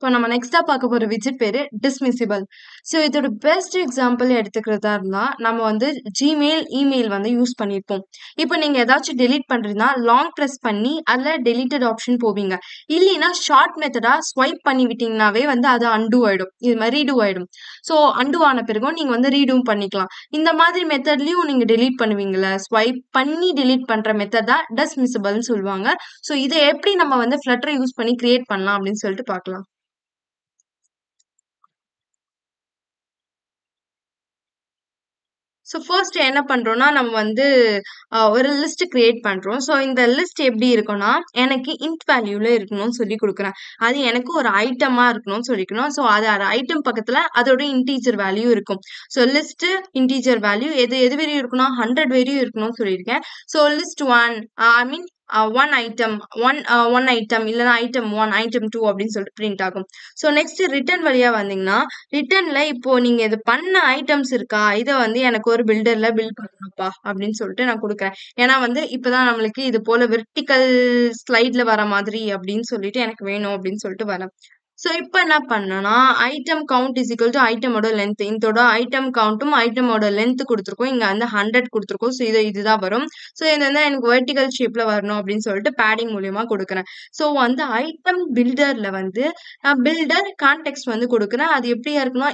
இப்போ நம்ம நெக்ஸ்டா பார்க்க போற விட்ஜெட் பேரு டிஸ்மிசிபிள். ஸோ இதோட பெஸ்ட் எக்ஸாம்பிள் எடுத்துக்கிறதா இருந்தா நம்ம வந்து ஜிமெயில் இமெயில் வந்து யூஸ் பண்ணியிருப்போம். இப்போ நீங்க ஏதாச்சும் டெலீட் பண்றீங்கன்னா லாங் ப்ரெஸ் பண்ணி அதில் டெலீட்டட் ஆப்ஷன் போவீங்க. இல்லைன்னா ஷார்ட் மெத்தடா ஸ்வைப் பண்ணி விட்டீங்கன்னாவே வந்து அது அன்டூ ஆயிடும். இது மாதிரி ரீடூ ஆயிடும். ஸோ அன்டூ ஆன பிறகும் நீங்க வந்து ரீடூம் பண்ணிக்கலாம். இந்த மாதிரி மெத்தட்லயும் நீங்க டெலீட் பண்ணுவீங்கல்ல, ஸ்வைப் பண்ணி டெலீட் பண்ற மெத்தட் தான் டிஸ்மிசிபிள்னு சொல்லுவாங்க. ஸோ இதை எப்படி நம்ம வந்து ஃப்ளட்டரை யூஸ் பண்ணி கிரியேட் பண்ணலாம் அப்படின்னு சொல்லிட்டு பார்க்கலாம். ஸோ ஃபர்ஸ்ட் என்ன பண்றோம்னா, நம்ம வந்து ஒரு லிஸ்ட் கிரியேட் பண்றோம். ஸோ இந்த லிஸ்ட் எப்படி இருக்கும்னா, எனக்கு இன்ட் வேல்யூல இருக்கணும்னு சொல்லி குடுக்குறேன். அது எனக்கு ஒரு ஐட்டமா இருக்கணும்னு சொல்லிக்கணும். ஸோ அது ஐட்டம் பக்கத்துல அதோட இன்டீஜர் வேல்யூ இருக்கும். ஸோ லிஸ்ட் இன்டீஜர் வேல்யூ எது எது வரையும் இருக்குன்னா 100 வரையும் இருக்கணும்னு சொல்லியிருக்கேன். ஸோ லிஸ்ட் 1 ஐ மீன் ஒன் ஐட்டம் ஒன் ஐட்டம் இல்லைன்னா ஐட்டம் 1 ஐட்டம் 2 அப்படின்னு சொல்லிட்டு பிரிண்ட் ஆகும். ஸோ நெக்ஸ்ட் ரிட்டர்ன் வழியா வந்தீங்கன்னா, ரிட்டர்ன்ல இப்போ நீங்க இது பண்ண ஐட்டம்ஸ் இருக்கா, இதை வந்து எனக்கு ஒரு பில்டர்ல பில்ட் பண்ணணும்ப்பா அப்படின்னு சொல்லிட்டு நான் கொடுக்குறேன். ஏன்னா வந்து இப்பதான் நம்மளுக்கு இது போல வெர்டிக்கல் ஸ்லைட்ல வர மாதிரி அப்படின்னு சொல்லிட்டு எனக்கு வேணும் அப்படின்னு சொல்லிட்டு வரேன். ஸோ இப்போ என்ன பண்ணனா, item count is equal to ஐட்டமோட லென்த். இதோட ஐட்டம் கவுண்ட்டும் ஐட்டமோட லென்த் கொடுத்துருக்கோம். இங்க வந்து 100 கொடுத்துருக்கோம். ஸோ இதுதான் வரும். ஸோ இது வந்து எனக்கு வெர்டிகல் ஷேப்ல வரணும் அப்படின்னு சொல்லிட்டு பேடிங் மூலியமா கொடுக்குறேன். ஸோ வந்து ஐட்டம் பில்டர்ல வந்து பில்டர் கான்டெக்ட் வந்து கொடுக்குறேன். அது எப்படியா இருக்கணும்,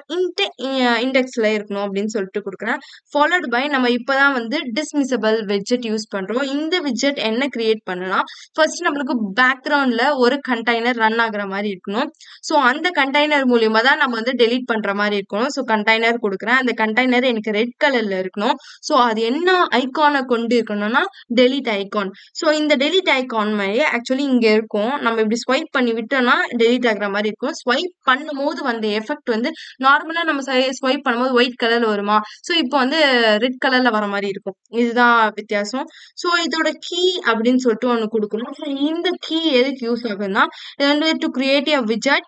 இண்டெக்ஸ்ல இருக்கணும் அப்படின்னு சொல்லிட்டு கொடுக்குறேன். ஃபாலோட் பை நம்ம இப்பதான் வந்து டிஸ்மிசபிள் விட்ஜெட் யூஸ் பண்றோம். இந்த விட்ஜெட் என்ன கிரியேட் பண்ணனா, ஃபர்ஸ்ட் நம்மளுக்கு பேக்ரவுண்ட்ல ஒரு கண்டெய்னர் ரன் ஆகுற மாதிரி இருக்கணும். ஸோ அந்த கண்டெய்னர் மூலியமா தான் நம்ம வந்து டெலீட் பண்ற மாதிரி இருக்கணும். ஸோ கண்டெய்னர் கொடுக்குறேன். அந்த கண்டெய்னர் எனக்கு ரெட் கலர்ல இருக்கணும். ஸோ அது என்ன ஐகானை கொண்டு இருக்கணும்னா டெலீட் ஐகான். ஸோ இந்த டெலீட் ஐகான் மாதிரி ஆக்சுவலி இங்க இருக்கும். நம்ம இப்படி ஸ்வைப் பண்ணி விட்டோம்னா டெலீட் ஆகுற மாதிரி இருக்கும். ஸ்வைப் பண்ணும்போது வந்த எஃபெக்ட் வந்து நார்மலா நம்ம ஸ்வைப் பண்ணும்போது ஒயிட் கலர்ல வருமா, ஸோ இப்போ வந்து ரெட் கலர்ல வர மாதிரி இருக்கும். இதுதான் வித்தியாசம். ஸோ இதோட கீ அப்படின்னு சொல்லிட்டு ஒன்று கொடுக்கணும். ஸோ இந்த கீ எதுக்கு யூஸ் ஆகுதுன்னா, இது வந்து to create a widget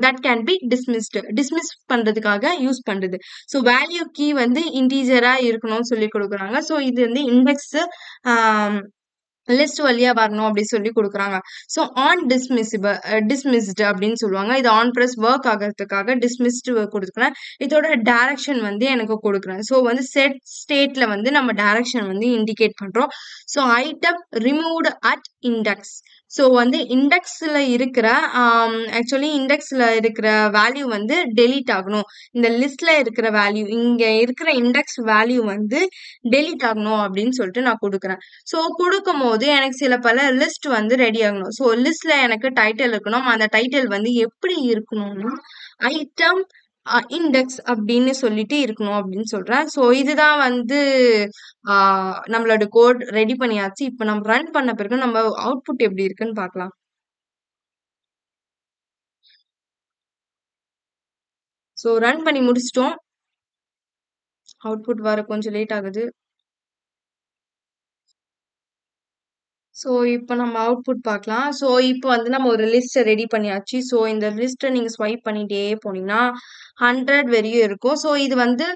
that can be dismiss பண்றதுக்காக யூஸ் பண்றது. ஸோ வேல்யூ கீ வந்து இன்டீஜரா இருக்கணும்னு சொல்லி கொடுக்குறாங்க. ஸோ இது வந்து இண்டெக்ஸ் லிஸ்ட் வழியா வரணும் அப்படி சொல்லி கொடுக்குறாங்க. ஸோ ஆன் டிஸ்மிஸ்டு அப்படின்னு சொல்லுவாங்க. இது ஆன் ப்ரெஸ் ஒர்க் ஆகிறதுக்காக டிஸ்மிஸ்டு கொடுக்குறேன். இதோட டைரக்ஷன் வந்து எனக்கு கொடுக்குறேன். ஸோ வந்து செட் ஸ்டேட்ல வந்து நம்ம டைரக்ஷன் வந்து இண்டிகேட் பண்றோம். So item removed at index. So வந்து இண்டெக்ஸ்ல இருக்கிற ஆக்சுவலி இண்டெக்ஸ்ல இருக்கிற வேல்யூ வந்து டெலீட் ஆகணும். இந்த லிஸ்ட்ல இருக்கிற வேல்யூ, இங்க இருக்கிற இண்டெக்ஸ் வேல்யூ வந்து டெலீட் ஆகணும் அப்படின்னு சொல்லிட்டு நான் கொடுக்குறேன். ஸோ கொடுக்கும் போது எனக்கு சில பல லிஸ்ட் வந்து ரெடி ஆகணும். ஸோ லிஸ்ட்ல எனக்கு டைட்டில் இருக்கணும். அந்த டைட்டில் வந்து எப்படி இருக்கணும்னா ஐட்டம் இண்டெக்ஸ் அப்படின்னு சொல்லிட்டு இருக்கணும் அப்படின்னு சொல்றேன். ஸோ இதுதான் வந்து நம்மளோட கோட் ரெடி பண்ணியாச்சு. இப்போ நம்ம ரன் பண்ண பிறகு நம்ம அவுட்புட் எப்படி இருக்குன்னு பார்க்கலாம். ஸோ ரன் பண்ணி முடிச்சிட்டோம். அவுட்புட் வர கொஞ்சம் லேட் ஆகுது. ஸோ இப்போ நம்ம அவுட்புட் பார்க்கலாம். ஸோ இப்போ வந்து நம்ம ஒரு லிஸ்ட்டை ரெடி பண்ணியாச்சு. ஸோ இந்த லிஸ்ட்டை நீங்கள் ஸ்வைப் பண்ணிட்டே போனீங்கன்னா 100 வரையும் இருக்கும். ஸோ இது வந்து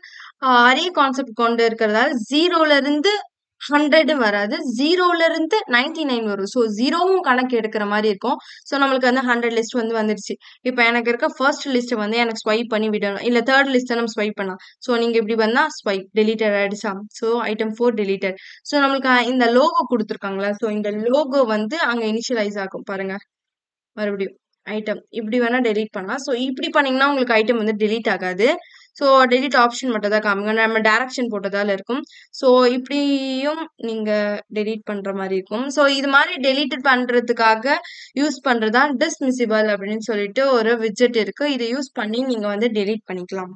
அரே கான்செப்ட் கொண்டு இருக்கிறதால 0ல இருந்து 100 வராது, 0ல இருந்து 99 வரும். ஸோ 0வும் கணக்கு எடுக்கிற மாதிரி இருக்கும். ஸோ நம்மளுக்கு வந்து 100 லிஸ்ட் வந்து வந்துருச்சு. இப்போ எனக்கு இருக்க ஃபர்ஸ்ட் லிஸ்ட்டை வந்து எனக்கு ஸ்வைப் பண்ணி விடணும். இல்லை தேர்ட் லிஸ்ட்டை நம்ம ஸ்வைப் பண்ணலாம். ஸோ நீங்கள் இப்படி வந்தால் ஸ்வைப் டெலீட்டட் ஆயிடுச்சா. So item 4 deleted. ஸோ நம்மளுக்கு இந்த லோகோ கொடுத்துருக்காங்களா, ஸோ இந்த லோகோ வந்து அங்கே இனிஷியலைஸ் ஆகும் பாருங்க. மறுபடியும் ஐட்டம் இப்படி வேணா டெலீட் பண்ணலாம். ஸோ இப்படி பண்ணீங்கன்னா உங்களுக்கு ஐட்டம் வந்து டெலீட் ஆகாது. ஸோ டெலீட் ஆப்ஷன் மட்டும் தான் காமிங்க. நம்ம டைரக்ஷன் போட்டதால இருக்கும். ஸோ இப்படியும் நீங்க டெலீட் பண்ற மாதிரி இருக்கும். ஸோ இது மாதிரி டெலீட் பண்றதுக்காக யூஸ் பண்றதா டிஸ்மிசிபிள் அப்படின்னு சொல்லிட்டு ஒரு விட்ஜெட் இருக்கு. இதை யூஸ் பண்ணி நீங்க வந்து டெலீட் பண்ணிக்கலாம்.